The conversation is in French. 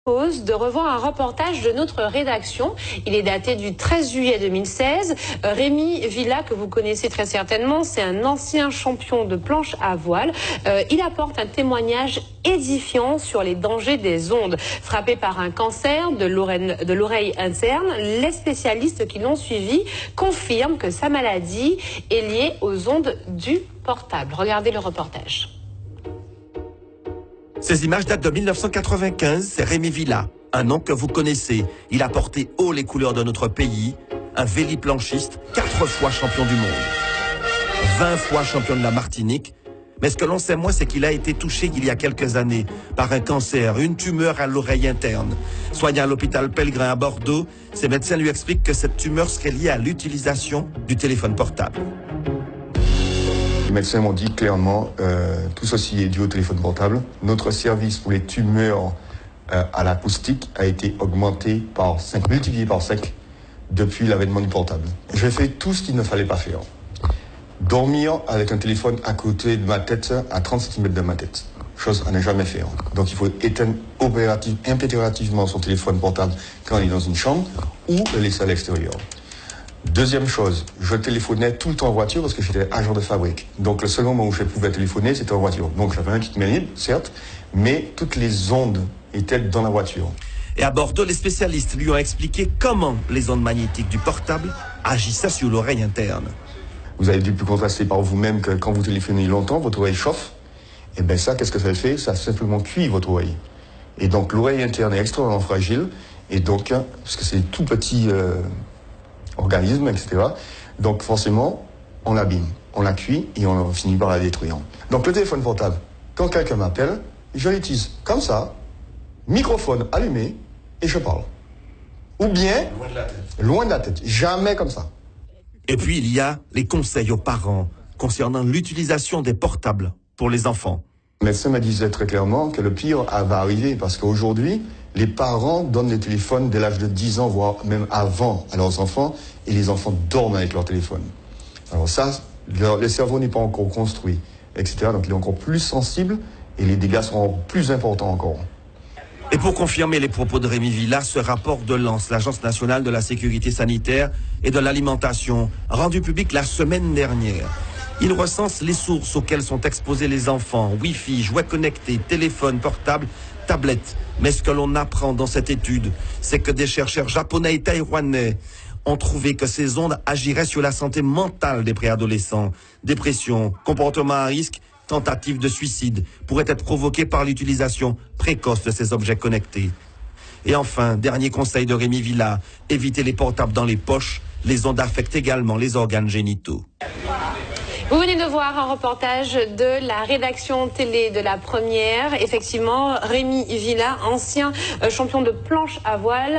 De revoir un reportage de notre rédaction. Il est daté du 13 juillet 2016. Rémi Villa, que vous connaissez très certainement, c'est un ancien champion de planche à voile. Il apporte un témoignage édifiant sur les dangers des ondes. Frappé par un cancer de l'oreille interne, les spécialistes qui l'ont suivi confirment que sa maladie est liée aux ondes du portable. Regardez le reportage. Ces images datent de 1995, c'est Rémi Villa, un nom que vous connaissez. Il a porté haut les couleurs de notre pays, un véliplanchiste, 4 fois champion du monde, 20 fois champion de la Martinique. Mais ce que l'on sait moins, c'est qu'il a été touché il y a quelques années par un cancer, une tumeur à l'oreille interne. Soigné à l'hôpital Pellegrin à Bordeaux, ses médecins lui expliquent que cette tumeur serait liée à l'utilisation du téléphone portable. Les médecins m'ont dit clairement, tout ceci est dû au téléphone portable. Notre service pour les tumeurs à l'acoustique a été augmenté par 5, multiplié par 5 depuis l'avènement du portable. J'ai fait tout ce qu'il ne fallait pas faire. Dormir avec un téléphone à côté de ma tête, à 30 cm de ma tête. Chose à ne jamais faire. Donc il faut éteindre impérativement son téléphone portable quand il est dans une chambre ou le laisser à l'extérieur. Deuxième chose, je téléphonais tout le temps en voiture parce que j'étais agent de fabrique. Donc le seul moment où je pouvais téléphoner, c'était en voiture. Donc j'avais un kit main libre, certes, mais toutes les ondes étaient dans la voiture. Et à Bordeaux, les spécialistes lui ont expliqué comment les ondes magnétiques du portable agissaient sur l'oreille interne. Vous avez dû plus contraster par vous-même que quand vous téléphonez longtemps, votre oreille chauffe. Et bien ça, qu'est-ce que ça fait? Ça simplement cuit votre oreille. Et donc l'oreille interne est extrêmement fragile. Et donc, parce que c'est tout petit organisme, etc. Donc forcément, on l'abîme, on la cuit et on finit par la détruire. Donc le téléphone portable, quand quelqu'un m'appelle, je l'utilise comme ça, microphone allumé, et je parle. Ou bien, loin de la tête, jamais comme ça. Et puis il y a les conseils aux parents concernant l'utilisation des portables pour les enfants. Le médecin me disait très clairement que le pire va arriver parce qu'aujourd'hui, les parents donnent les téléphones dès l'âge de 10 ans, voire même avant à leurs enfants, et les enfants dorment avec leur téléphone. Alors ça, le cerveau n'est pas encore construit, etc. Donc il est encore plus sensible et les dégâts seront plus importants encore. Et pour confirmer les propos de Rémi Villa, ce rapport de l'ANS, l'Agence nationale de la sécurité sanitaire et de l'alimentation, rendu public la semaine dernière. Il recense les sources auxquelles sont exposés les enfants, Wi-Fi, jouets connectés, téléphones portables, tablettes. Mais ce que l'on apprend dans cette étude, c'est que des chercheurs japonais et taïwanais ont trouvé que ces ondes agiraient sur la santé mentale des préadolescents. Dépression, comportement à risque, tentative de suicide pourraient être provoquées par l'utilisation précoce de ces objets connectés. Et enfin, dernier conseil de Rémi Villa, éviter les portables dans les poches. Les ondes affectent également les organes génitaux. Vous venez de voir un reportage de la rédaction télé de la Première. Effectivement, Rémi Villa, ancien champion de planche à voile.